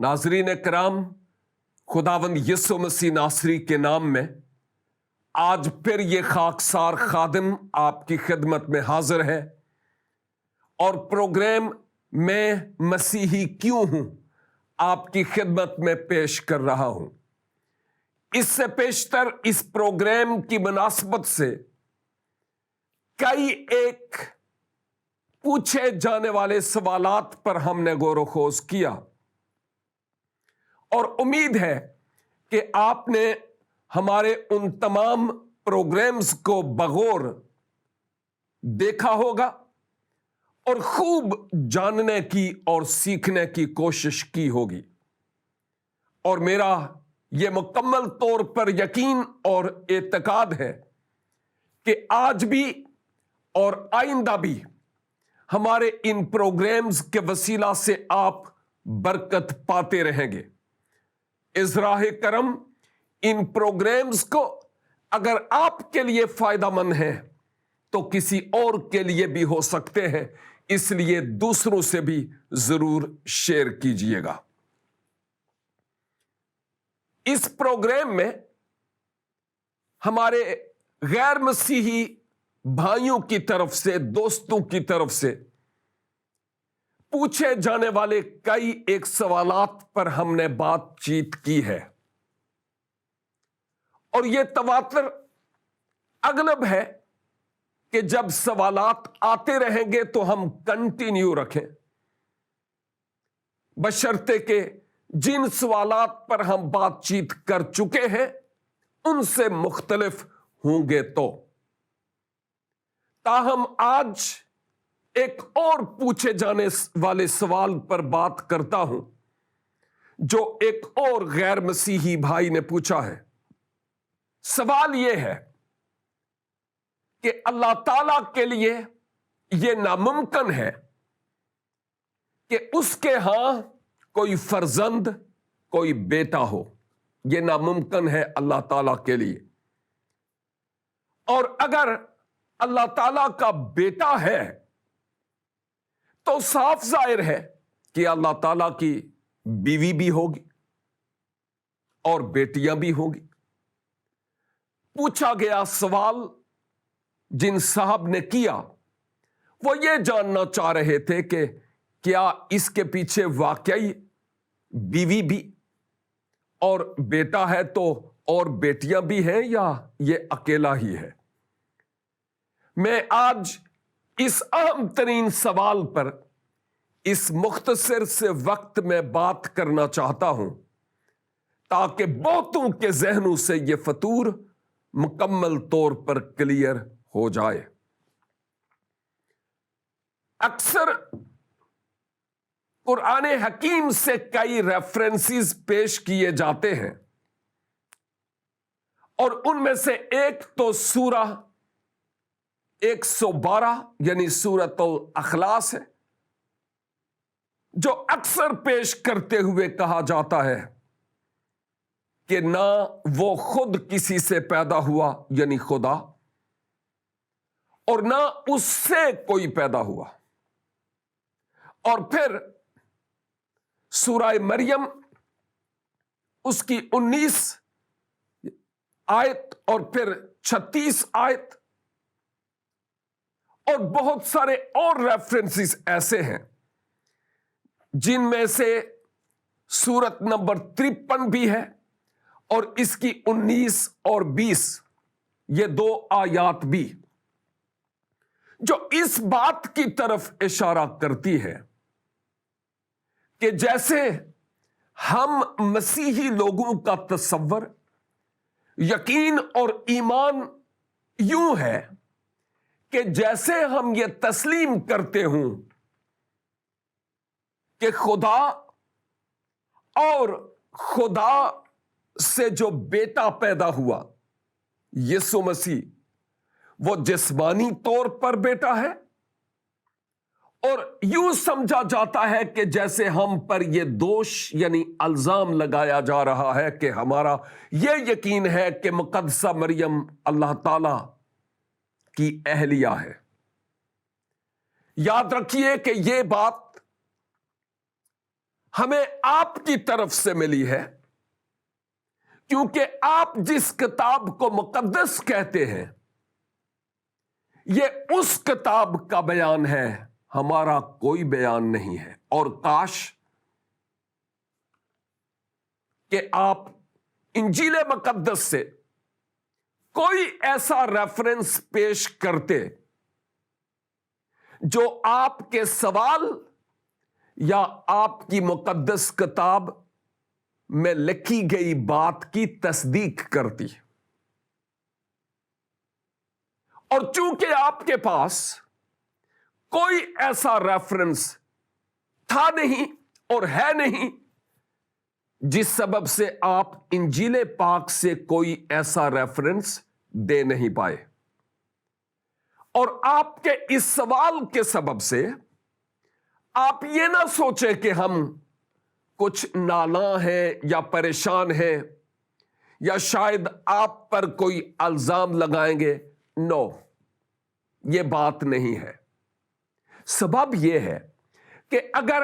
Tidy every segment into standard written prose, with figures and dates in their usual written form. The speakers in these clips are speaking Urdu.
ناظرین کرام، خداوند یسوع مسیح ناصری کے نام میں آج پھر یہ خاکسار خادم آپ کی خدمت میں حاضر ہے اور پروگرام میں مسیحی کیوں ہوں آپ کی خدمت میں پیش کر رہا ہوں۔ اس سے پیشتر اس پروگرام کی مناسبت سے کئی ایک پوچھے جانے والے سوالات پر ہم نے غور و خوض کیا اور امید ہے کہ آپ نے ہمارے ان تمام پروگرامز کو بغور دیکھا ہوگا اور خوب جاننے کی اور سیکھنے کی کوشش کی ہوگی، اور میرا یہ مکمل طور پر یقین اور اعتقاد ہے کہ آج بھی اور آئندہ بھی ہمارے ان پروگرامز کے وسیلہ سے آپ برکت پاتے رہیں گے۔ از راہ کرم ان پروگرامز کو اگر آپ کے لیے فائدہ مند ہیں تو کسی اور کے لیے بھی ہو سکتے ہیں، اس لیے دوسروں سے بھی ضرور شیئر کیجئے گا۔ اس پروگرام میں ہمارے غیر مسیحی بھائیوں کی طرف سے، دوستوں کی طرف سے پوچھے جانے والے کئی ایک سوالات پر ہم نے بات چیت کی ہے، اور یہ تواتر اغلب ہے کہ جب سوالات آتے رہیں گے تو ہم کنٹینیو رکھیں، بشرطے کہ جن سوالات پر ہم بات چیت کر چکے ہیں ان سے مختلف ہوں گے تو۔ تاہم آج ایک اور پوچھے جانے والے سوال پر بات کرتا ہوں جو ایک اور غیر مسیحی بھائی نے پوچھا ہے۔ سوال یہ ہے کہ اللہ تعالی کے لیے یہ ناممکن ہے کہ اس کے ہاں کوئی فرزند، کوئی بیٹا ہو۔ یہ ناممکن ہے اللہ تعالی کے لیے، اور اگر اللہ تعالی کا بیٹا ہے تو صاف ظاہر ہے کہ اللہ تعالی کی بیوی بھی ہوگی اور بیٹیاں بھی ہوں گی۔ پوچھا گیا سوال جن صاحب نے کیا وہ یہ جاننا چاہ رہے تھے کہ کیا اس کے پیچھے واقعی بیوی بھی اور بیٹا ہے تو اور بیٹیاں بھی ہیں، یا یہ اکیلا ہی ہے؟ میں آج اس اہم ترین سوال پر اس مختصر سے وقت میں بات کرنا چاہتا ہوں تاکہ بہتوں کے ذہنوں سے یہ فطور مکمل طور پر کلیئر ہو جائے۔ اکثر قرآن حکیم سے کئی ریفرنسز پیش کیے جاتے ہیں، اور ان میں سے ایک تو سورہ 112 یعنی سورۃ الاخلاص ہے، جو اکثر پیش کرتے ہوئے کہا جاتا ہے کہ نہ وہ خود کسی سے پیدا ہوا یعنی خدا، اور نہ اس سے کوئی پیدا ہوا۔ اور پھر سورہ مریم اس کی 19 آیت اور پھر 36 آیت اور بہت سارے اور ریفرنسز ایسے ہیں جن میں سے سورت نمبر 53 بھی ہے، اور اس کی 19 اور 20 یہ دو آیات بھی، جو اس بات کی طرف اشارہ کرتی ہے کہ جیسے ہم مسیحی لوگوں کا تصور، یقین اور ایمان یوں ہے کہ جیسے ہم یہ تسلیم کرتے ہوں کہ خدا اور خدا سے جو بیٹا پیدا ہوا یسوع مسیح، وہ جسمانی طور پر بیٹا ہے، اور یوں سمجھا جاتا ہے کہ جیسے ہم پر یہ دوش یعنی الزام لگایا جا رہا ہے کہ ہمارا یہ یقین ہے کہ مقدسہ مریم اللہ تعالی کی اہلیہ ہے۔ یاد رکھیے کہ یہ بات ہمیں آپ کی طرف سے ملی ہے، کیونکہ آپ جس کتاب کو مقدس کہتے ہیں یہ اس کتاب کا بیان ہے، ہمارا کوئی بیان نہیں ہے۔ اور کاش کہ آپ انجیل مقدس سے کوئی ایسا ریفرنس پیش کرتے جو آپ کے سوال یا آپ کی مقدس کتاب میں لکھی گئی بات کی تصدیق کرتی۔ اور چونکہ آپ کے پاس کوئی ایسا ریفرنس تھا نہیں اور ہے نہیں، جس سبب سے آپ انجیل پاک سے کوئی ایسا ریفرنس دے نہیں پائے، اور آپ کے اس سوال کے سبب سے آپ یہ نہ سوچیں کہ ہم کچھ نالاں ہیں یا پریشان ہیں یا شاید آپ پر کوئی الزام لگائیں گے۔ نو، یہ بات نہیں ہے۔ سبب یہ ہے کہ اگر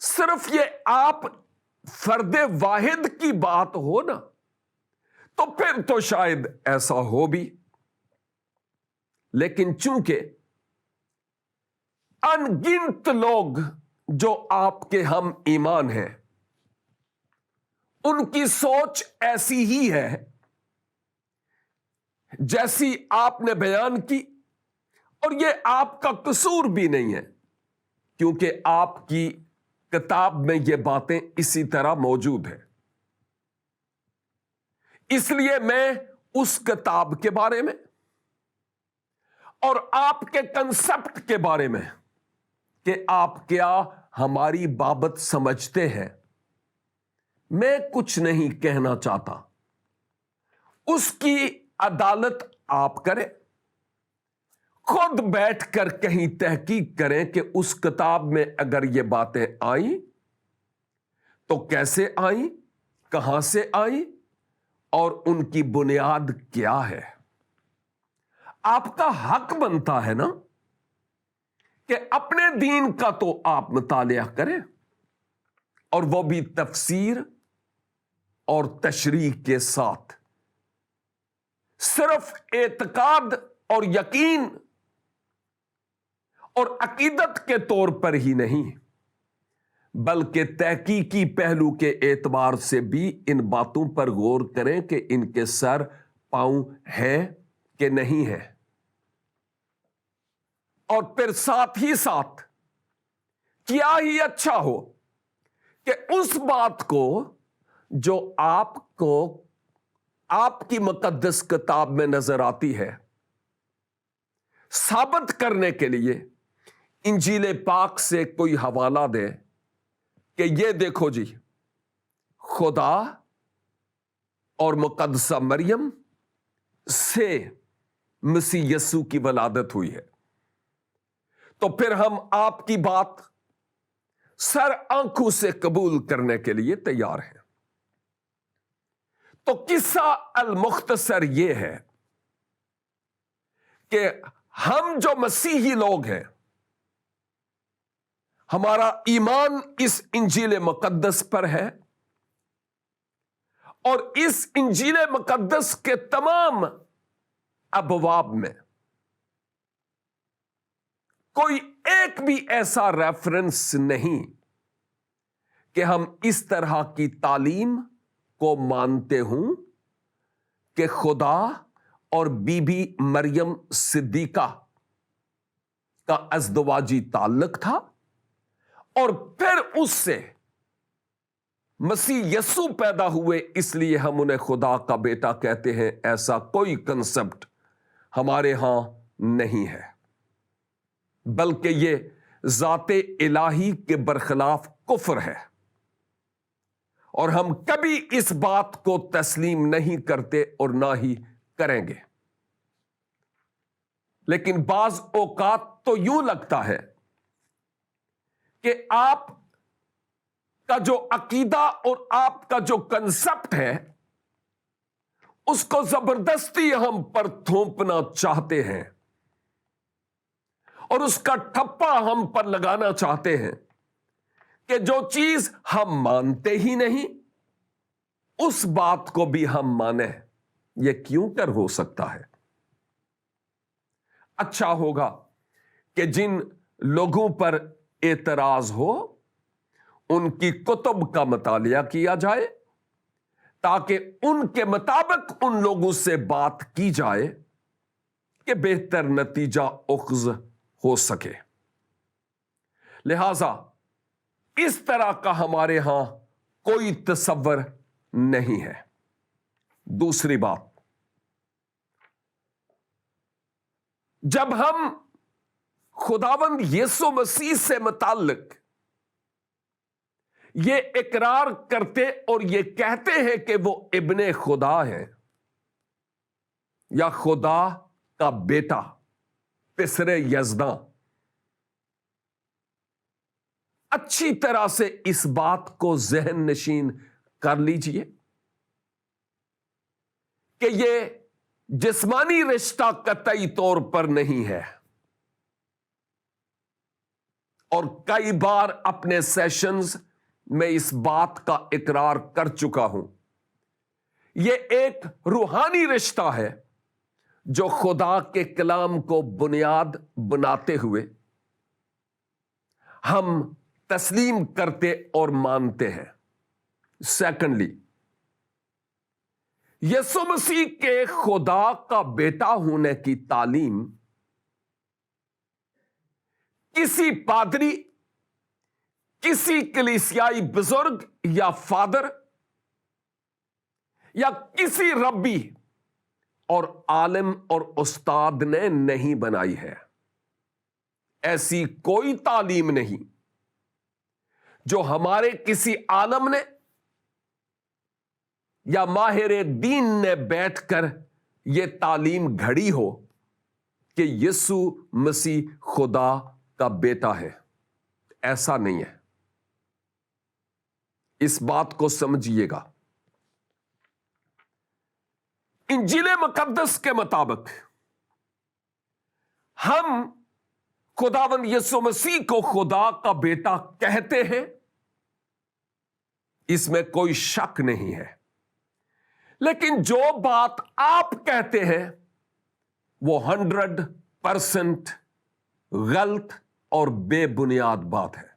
صرف یہ آپ فرد واحد کی بات ہو نا تو پھر تو شاید ایسا ہو بھی، لیکن چونکہ ان گنت لوگ جو آپ کے ہم ایمان ہیں ان کی سوچ ایسی ہی ہے جیسی آپ نے بیان کی، اور یہ آپ کا قصور بھی نہیں ہے، کیونکہ آپ کی کتاب میں یہ باتیں اسی طرح موجود ہیں۔ اس لیے میں اس کتاب کے بارے میں اور آپ کے کنسپٹ کے بارے میں کہ آپ کیا ہماری بابت سمجھتے ہیں، میں کچھ نہیں کہنا چاہتا۔ اس کی عدالت آپ کریں، خود بیٹھ کر کہیں تحقیق کریں کہ اس کتاب میں اگر یہ باتیں آئیں تو کیسے آئیں، کہاں سے آئیں، اور ان کی بنیاد کیا ہے۔ آپ کا حق بنتا ہے نا کہ اپنے دین کا تو آپ مطالعہ کریں، اور وہ بھی تفسیر اور تشریح کے ساتھ، صرف اعتقاد اور یقین اور عقیدت کے طور پر ہی نہیں، بلکہ تحقیقی پہلو کے اعتبار سے بھی ان باتوں پر غور کریں کہ ان کے سر پاؤں ہے کہ نہیں ہے، اور پھر ساتھ ہی ساتھ کیا ہی اچھا ہو کہ اس بات کو جو آپ کو آپ کی مقدس کتاب میں نظر آتی ہے ثابت کرنے کے لیے انجیل پاک سے کوئی حوالہ دے کہ یہ دیکھو جی، خدا اور مقدسہ مریم سے مسیح یسوع کی ولادت ہوئی ہے، تو پھر ہم آپ کی بات سر آنکھوں سے قبول کرنے کے لیے تیار ہیں۔ تو قصہ المختصر یہ ہے کہ ہم جو مسیحی لوگ ہیں، ہمارا ایمان اس انجیل مقدس پر ہے، اور اس انجیل مقدس کے تمام ابواب میں کوئی ایک بھی ایسا ریفرنس نہیں کہ ہم اس طرح کی تعلیم کو مانتے ہوں کہ خدا اور بی بی مریم صدیقہ کا ازدواجی تعلق تھا، اور پھر اس سے مسیح یسوع پیدا ہوئے، اس لیے ہم انہیں خدا کا بیٹا کہتے ہیں۔ ایسا کوئی کنسپٹ ہمارے ہاں نہیں ہے، بلکہ یہ ذات الہی کے برخلاف کفر ہے، اور ہم کبھی اس بات کو تسلیم نہیں کرتے اور نہ ہی کریں گے۔ لیکن بعض اوقات تو یوں لگتا ہے کہ آپ کا جو عقیدہ اور آپ کا جو کنسپٹ ہے اس کو زبردستی ہم پر تھوپنا چاہتے ہیں، اور اس کا ٹھپا ہم پر لگانا چاہتے ہیں کہ جو چیز ہم مانتے ہی نہیں اس بات کو بھی ہم مانیں، یہ کیوں کر ہو سکتا ہے؟ اچھا ہوگا کہ جن لوگوں پر اعتراض ہو ان کی کتب کا مطالعہ کیا جائے تاکہ ان کے مطابق ان لوگوں سے بات کی جائے کہ بہتر نتیجہ اخذ ہو سکے۔ لہذا اس طرح کا ہمارے ہاں کوئی تصور نہیں ہے۔ دوسری بات، جب ہم خداوند یسوع مسیح سے متعلق یہ اقرار کرتے اور یہ کہتے ہیں کہ وہ ابن خدا ہے یا خدا کا بیٹا، پسر یزداں، اچھی طرح سے اس بات کو ذہن نشین کر لیجئے کہ یہ جسمانی رشتہ قطعی طور پر نہیں ہے، اور کئی بار اپنے سیشنز میں اس بات کا اقرار کر چکا ہوں۔ یہ ایک روحانی رشتہ ہے جو خدا کے کلام کو بنیاد بناتے ہوئے ہم تسلیم کرتے اور مانتے ہیں۔ سیکنڈلی، یسوع مسیح کے خدا کا بیٹا ہونے کی تعلیم کسی پادری، کسی کلیسیائی بزرگ یا فادر یا کسی ربی اور عالم اور استاد نے نہیں بنائی ہے۔ ایسی کوئی تعلیم نہیں جو ہمارے کسی عالم نے یا ماہر دین نے بیٹھ کر یہ تعلیم گھڑی ہو کہ یسوع مسیح خدا کا بیٹا ہے۔ ایسا نہیں ہے۔ اس بات کو سمجھیے گا۔ انجیل مقدس کے مطابق ہم خداوند یسوع مسیح کو خدا کا بیٹا کہتے ہیں، اس میں کوئی شک نہیں ہے، لیکن جو بات آپ کہتے ہیں وہ 100% غلط اور بے بنیاد بات ہے۔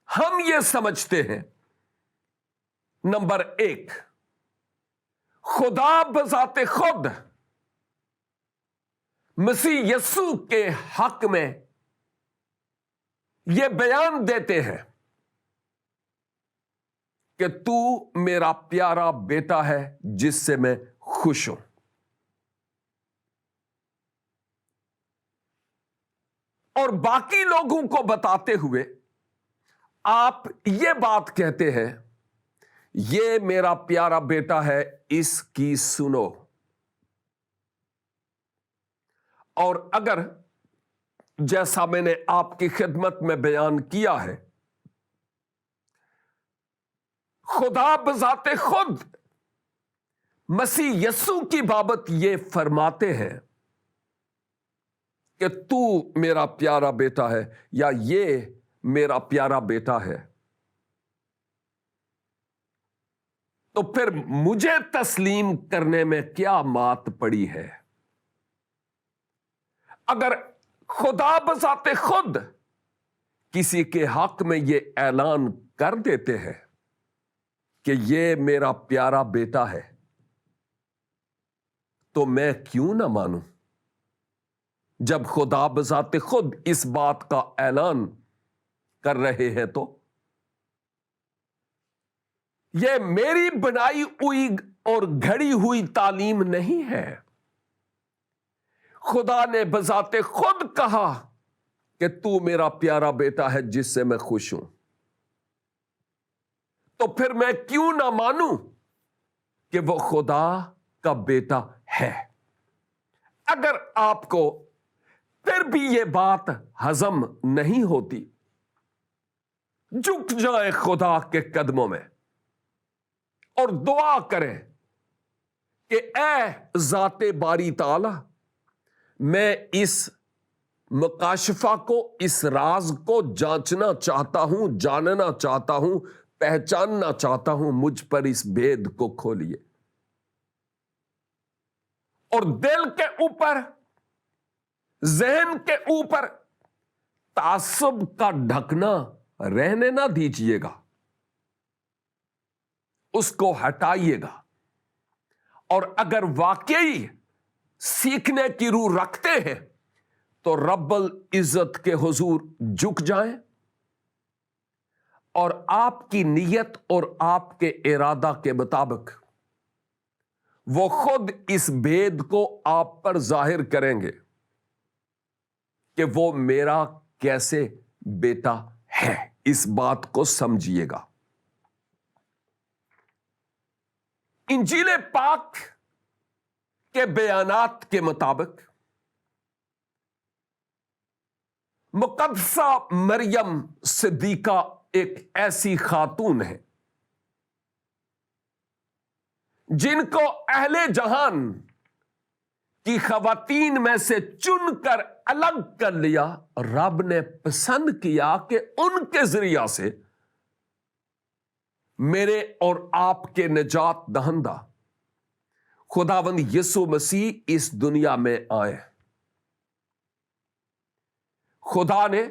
ہم یہ سمجھتے ہیں، نمبر 1، خدا بذات خود مسیح یسوع کے حق میں یہ بیان دیتے ہیں کہ تو میرا پیارا بیٹا ہے جس سے میں خوش ہوں۔ اور باقی لوگوں کو بتاتے ہوئے آپ یہ بات کہتے ہیں، یہ میرا پیارا بیٹا ہے، اس کی سنو۔ اور اگر جیسا میں نے آپ کی خدمت میں بیان کیا ہے، خدا بذات خود مسیح یسوع کی بابت یہ فرماتے ہیں کہ تو میرا پیارا بیٹا ہے یا یہ میرا پیارا بیٹا ہے، تو پھر مجھے تسلیم کرنے میں کیا مات پڑی ہے؟ اگر خدا بذات خود کسی کے حق میں یہ اعلان کر دیتے ہیں کہ یہ میرا پیارا بیٹا ہے، تو میں کیوں نہ مانوں؟ جب خدا بذات خود اس بات کا اعلان کر رہے ہیں تو یہ میری بنائی ہوئی اور گھڑی ہوئی تعلیم نہیں ہے۔ خدا نے بذات خود کہا کہ تو میرا پیارا بیٹا ہے جس سے میں خوش ہوں، تو پھر میں کیوں نہ مانوں کہ وہ خدا کا بیٹا ہے؟ اگر آپ کو پھر بھی یہ بات ہضم نہیں ہوتی، جھک جائیں خدا کے قدموں میں اور دعا کریں کہ اے ذات باری تعالی، میں اس مکاشفہ کو، اس راز کو جانچنا چاہتا ہوں، جاننا چاہتا ہوں، پہچاننا چاہتا ہوں، مجھ پر اس بھید کو کھولیے۔ اور دل کے اوپر، ذہن کے اوپر تعصب کا ڈھکنا رہنے نہ دیجیے گا، اس کو ہٹائیے گا۔ اور اگر واقعی سیکھنے کی روح رکھتے ہیں تو رب العزت کے حضور جھک جائیں، اور آپ کی نیت اور آپ کے ارادہ کے مطابق وہ خود اس بھید کو آپ پر ظاہر کریں گے کہ وہ میرا کیسے بیٹا ہے۔ اس بات کو سمجھیے گا۔ انجیل پاک کے بیانات کے مطابق مقدسہ مریم صدیقہ ایک ایسی خاتون ہے جن کو اہل جہان کی خواتین میں سے چن کر الگ کر لیا۔ رب نے پسند کیا کہ ان کے ذریعہ سے میرے اور آپ کے نجات دہندہ خداوند یسوع مسیح اس دنیا میں آئے۔ خدا نے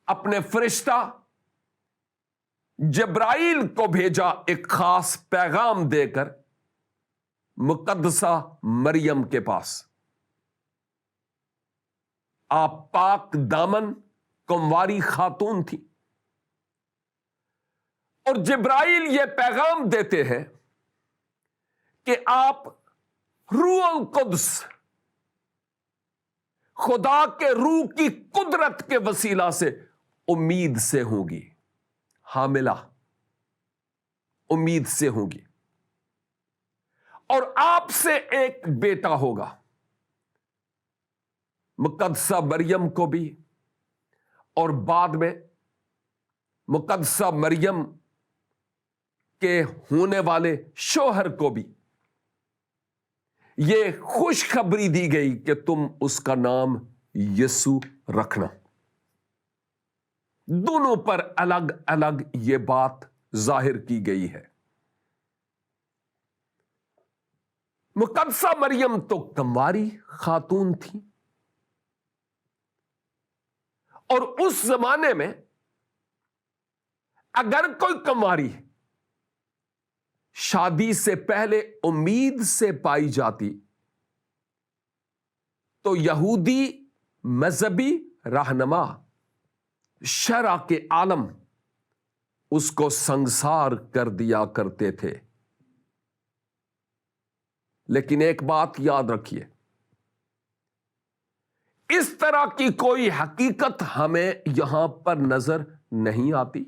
اپنے فرشتہ جبرائیل کو بھیجا ایک خاص پیغام دے کر مقدسہ مریم کے پاس۔ آپ پاک دامن کنواری خاتون تھی، اور جبرائیل یہ پیغام دیتے ہیں کہ آپ روح القدس، خدا کے روح کی قدرت کے وسیلہ سے امید سے ہوں گی، حاملہ امید سے ہوں گی، اور آپ سے ایک بیٹا ہوگا۔ مقدسہ مریم کو بھی اور بعد میں مقدسہ مریم کے ہونے والے شوہر کو بھی یہ خوشخبری دی گئی کہ تم اس کا نام یسوع رکھنا۔ دونوں پر الگ الگ یہ بات ظاہر کی گئی ہے۔ مقدسہ مریم تو کنواری خاتون تھی، اور اس زمانے میں اگر کوئی کنواری شادی سے پہلے امید سے پائی جاتی تو یہودی مذہبی رہنما، شرع کے عالم اس کو سنگسار کر دیا کرتے تھے۔ لیکن ایک بات یاد رکھیے، اس طرح کی کوئی حقیقت ہمیں یہاں پر نظر نہیں آتی،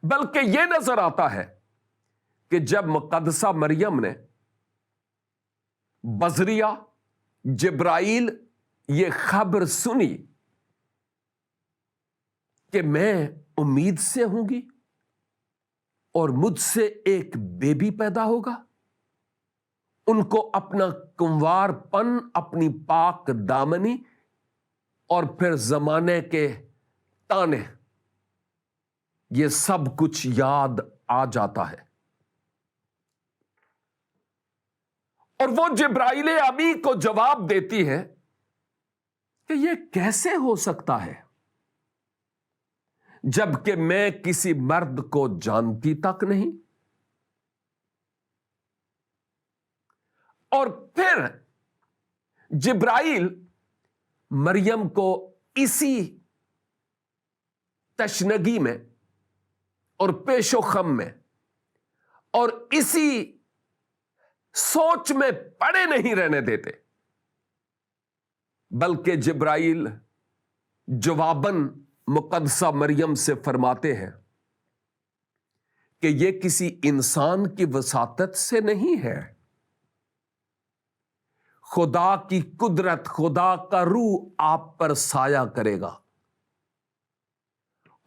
بلکہ یہ نظر آتا ہے کہ جب مقدسہ مریم نے بزریہ جبرائیل یہ خبر سنی کہ میں امید سے ہوں گی اور مجھ سے ایک بیبی پیدا ہوگا، ان کو اپنا کنوار پن، اپنی پاک دامنی اور پھر زمانے کے تانے، یہ سب کچھ یاد آ جاتا ہے۔ اور وہ جبرائیل امی کو جواب دیتی ہے کہ یہ کیسے ہو سکتا ہے جبکہ میں کسی مرد کو جانتی تک نہیں۔ اور پھر جبرائیل مریم کو اسی تشنگی میں اور پیش و خم میں اور اسی سوچ میں پڑے نہیں رہنے دیتے، بلکہ جبرائیل جواباً مقدسہ مریم سے فرماتے ہیں کہ یہ کسی انسان کی وساطت سے نہیں ہے، خدا کی قدرت، خدا کا روح آپ پر سایہ کرے گا،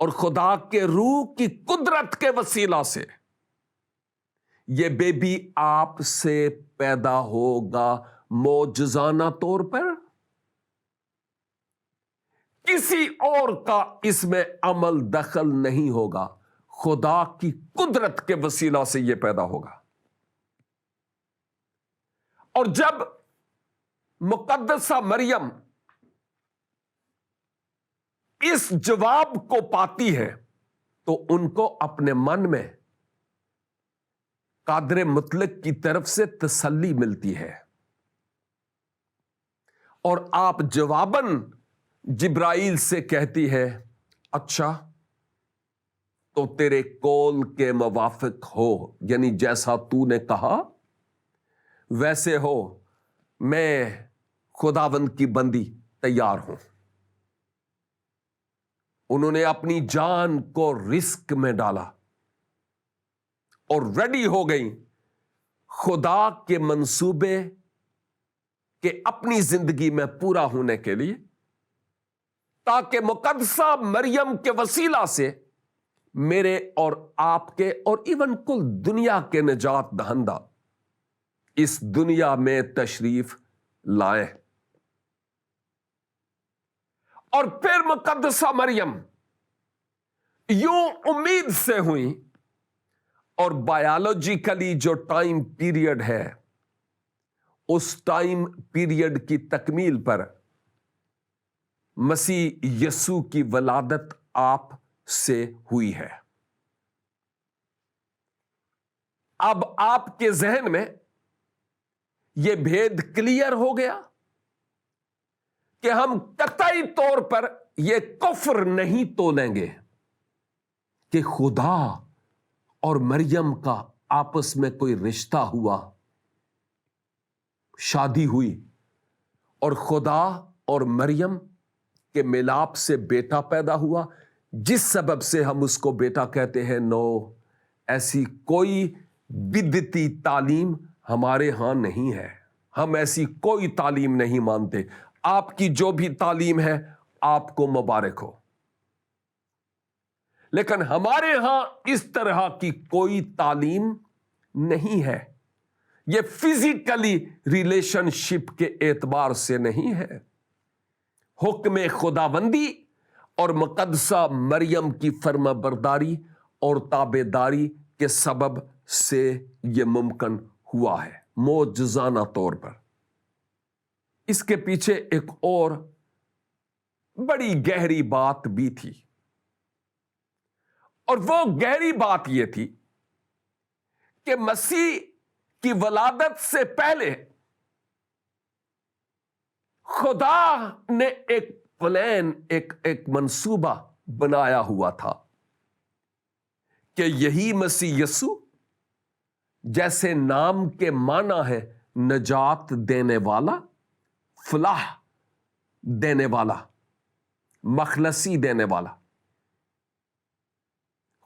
اور خدا کے روح کی قدرت کے وسیلہ سے یہ بیبی آپ سے پیدا ہوگا معجزانہ طور پر۔ کسی اور کا اس میں عمل دخل نہیں ہوگا، خدا کی قدرت کے وسیلہ سے یہ پیدا ہوگا۔ اور جب مقدسہ مریم اس جواب کو پاتی ہے تو ان کو اپنے من میں قادر مطلق کی طرف سے تسلی ملتی ہے، اور آپ جواباً جبرائیل سے کہتی ہے، اچھا تو تیرے قول کے موافق ہو، یعنی جیسا تو نے کہا ویسے ہو، میں خداوند کی بندی تیار ہوں۔ انہوں نے اپنی جان کو رسک میں ڈالا اور ریڈی ہو گئی خدا کے منصوبے کے اپنی زندگی میں پورا ہونے کے لیے، تاکہ مقدسہ مریم کے وسیلہ سے میرے اور آپ کے اور ایون کل دنیا کے نجات دہندہ اس دنیا میں تشریف لائیں۔ اور پھر مقدسہ مریم یوں امید سے ہوئی، اور بایولوجیکلی جو ٹائم پیریڈ ہے اس ٹائم پیریڈ کی تکمیل پر مسیح یسوع کی ولادت آپ سے ہوئی ہے۔ اب آپ کے ذہن میں یہ بھید کلیئر ہو گیا کہ ہم قطعی طور پر یہ کفر نہیں تولیں گے کہ خدا اور مریم کا آپس میں کوئی رشتہ ہوا، شادی ہوئی، اور خدا اور مریم کے ملاپ سے بیٹا پیدا ہوا، جس سبب سے ہم اس کو بیٹا کہتے ہیں۔ نو، ایسی کوئی بدعتی تعلیم ہمارے ہاں نہیں ہے، ہم ایسی کوئی تعلیم نہیں مانتے۔ آپ کی جو بھی تعلیم ہے آپ کو مبارک ہو، لیکن ہمارے ہاں اس طرح کی کوئی تعلیم نہیں ہے۔ یہ فزیکلی ریلیشن شپ کے اعتبار سے نہیں ہے، حکم خداوندی اور مقدسہ مریم کی فرما برداری اور تابع داری کے سبب سے یہ ممکن ہوا ہے معجزانہ طور پر۔ اس کے پیچھے ایک اور بڑی گہری بات بھی تھی، اور وہ گہری بات یہ تھی کہ مسیح کی ولادت سے پہلے خدا نے ایک پلان، ایک منصوبہ بنایا ہوا تھا کہ یہی مسیح یسوع، جیسے نام کے معنی ہے نجات دینے والا، فلاح دینے والا، مخلصی دینے والا،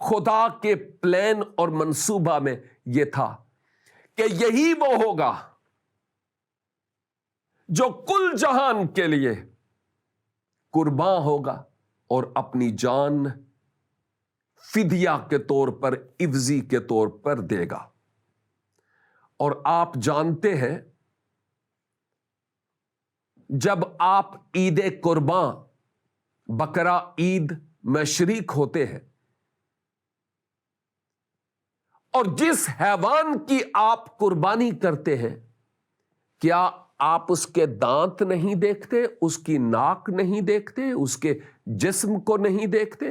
خدا کے پلان اور منصوبہ میں یہ تھا کہ یہی وہ ہوگا جو کل جہان کے لیے قربان ہوگا اور اپنی جان فدیہ کے طور پر، عوضی کے طور پر دے گا۔ اور آپ جانتے ہیں جب آپ عید قربان، بقرہ عید میں شریک ہوتے ہیں، اور جس حیوان کی آپ قربانی کرتے ہیں، کیا آپ اس کے دانت نہیں دیکھتے، اس کی ناک نہیں دیکھتے، اس کے جسم کو نہیں دیکھتے،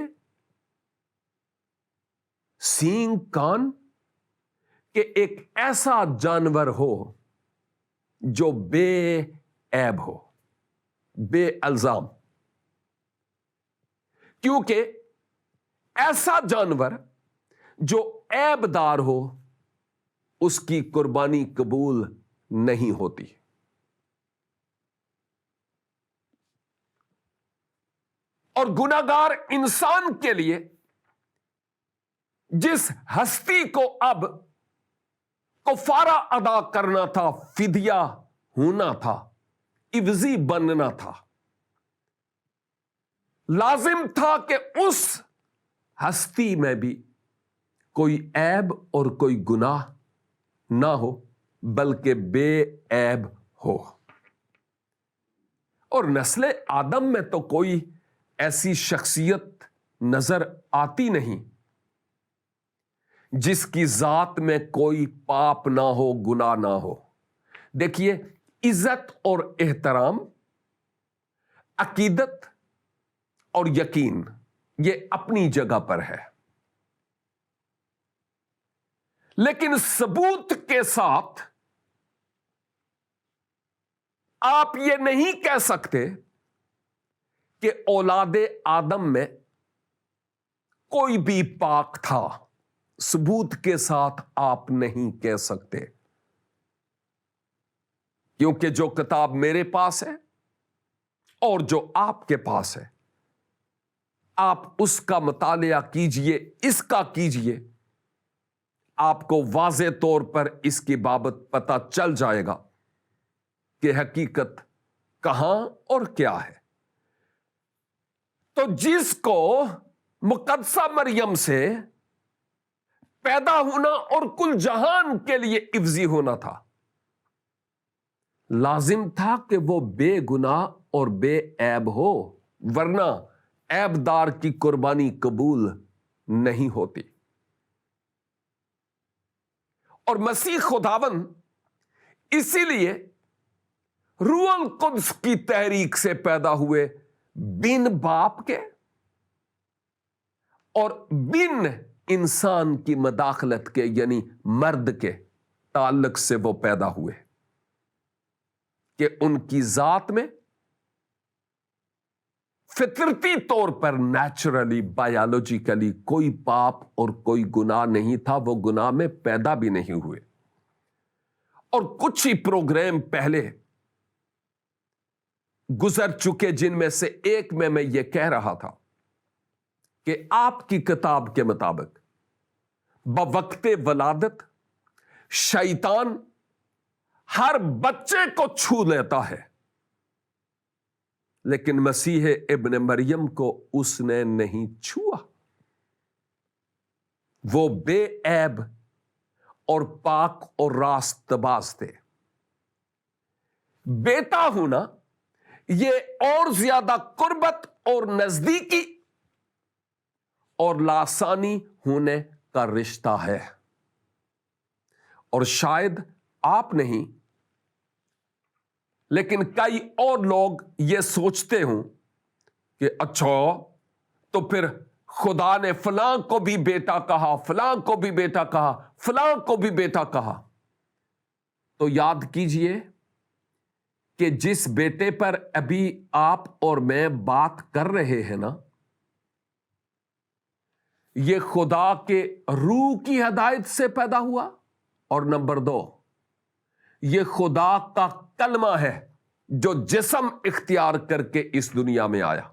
سینگ، کان، کہ ایک ایسا جانور ہو جو بے عیب ہو، بے الزام؟ کیونکہ ایسا جانور جو عیب دار ہو اس کی قربانی قبول نہیں ہوتی۔ اور گناہگار انسان کے لیے جس ہستی کو اب کفارہ ادا کرنا تھا، فدیہ ہونا تھا، عوضی بننا تھا، لازم تھا کہ اس ہستی میں بھی کوئی عیب اور کوئی گناہ نہ ہو، بلکہ بے عیب ہو۔ اور نسل آدم میں تو کوئی ایسی شخصیت نظر آتی نہیں جس کی ذات میں کوئی پاپ نہ ہو، گناہ نہ ہو۔ دیکھیے، عزت اور احترام، عقیدت اور یقین یہ اپنی جگہ پر ہے، لیکن ثبوت کے ساتھ آپ یہ نہیں کہہ سکتے کہ اولاد آدم میں کوئی بھی پاک تھا۔ ثبوت کے ساتھ آپ نہیں کہہ سکتے، کیونکہ جو کتاب میرے پاس ہے اور جو آپ کے پاس ہے، آپ اس کا مطالعہ کیجئے، اس کا کیجئے، آپ کو واضح طور پر اس کی بابت پتہ چل جائے گا کہ حقیقت کہاں اور کیا ہے۔ تو جس کو مقدسہ مریم سے پیدا ہونا اور کل جہان کے لیے عوضی ہونا تھا، لازم تھا کہ وہ بے گناہ اور بے عیب ہو، ورنہ عیب دار کی قربانی قبول نہیں ہوتی۔ اور مسیح خداوند اسی لیے روح القدس کی تحریک سے پیدا ہوئے، بن باپ کے اور بن انسان کی مداخلت کے، یعنی مرد کے تعلق سے وہ پیدا ہوئے، کہ ان کی ذات میں فطرتی طور پر، نیچرلی، بایولوجیکلی کوئی پاپ اور کوئی گناہ نہیں تھا، وہ گناہ میں پیدا بھی نہیں ہوئے۔ اور کچھ ہی پروگرام پہلے گزر چکے، جن میں سے ایک میں یہ کہہ رہا تھا کہ آپ کی کتاب کے مطابق بوقت ولادت شیطان ہر بچے کو چھو لیتا ہے، لیکن مسیح ابن مریم کو اس نے نہیں چھوا۔ وہ بے عیب اور پاک اور راست باز تھے۔ بیٹا ہونا یہ اور زیادہ قربت اور نزدیکی اور لاسانی ہونے کا رشتہ ہے۔ اور شاید آپ نہیں، لیکن کئی اور لوگ یہ سوچتے ہوں کہ اچھا تو پھر خدا نے فلاں کو بھی بیٹا کہا، فلاں کو بھی بیٹا کہا، فلاں کو بھی بیٹا کہا۔ تو یاد کیجئے کہ جس بیٹے پر ابھی آپ اور میں بات کر رہے ہیں نا، یہ خدا کے روح کی ہدایت سے پیدا ہوا، اور نمبر 2، یہ خدا کا کلمہ ہے جو جسم اختیار کر کے اس دنیا میں آیا،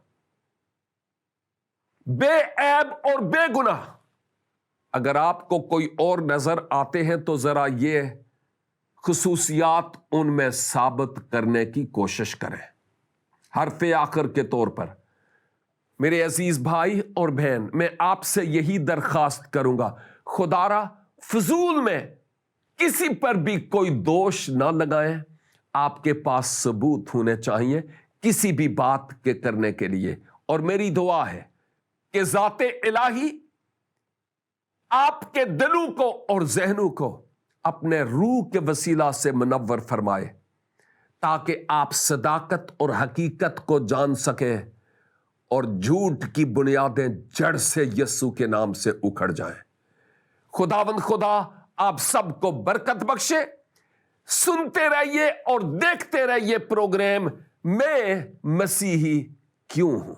بے عیب اور بے گناہ۔ اگر آپ کو کوئی اور نظر آتے ہیں تو ذرا یہ خصوصیات ان میں ثابت کرنے کی کوشش کریں۔ حرف آخر کے طور پر میرے عزیز بھائی اور بہن، میں آپ سے یہی درخواست کروں گا، خدا را فضول میں کسی پر بھی کوئی دوش نہ لگائیں۔ آپ کے پاس ثبوت ہونے چاہیے کسی بھی بات کے کرنے کے لیے، اور میری دعا ہے کہ ذات الہی آپ کے دلوں کو اور ذہنوں کو اپنے روح کے وسیلہ سے منور فرمائے، تاکہ آپ صداقت اور حقیقت کو جان سکیں اور جھوٹ کی بنیادیں جڑ سے یسوع کے نام سے اکھڑ جائیں۔ خداوند خدا آپ سب کو برکت بخشے۔ سنتے رہیے اور دیکھتے رہیے پروگرام میں مسیحی کیوں ہوں۔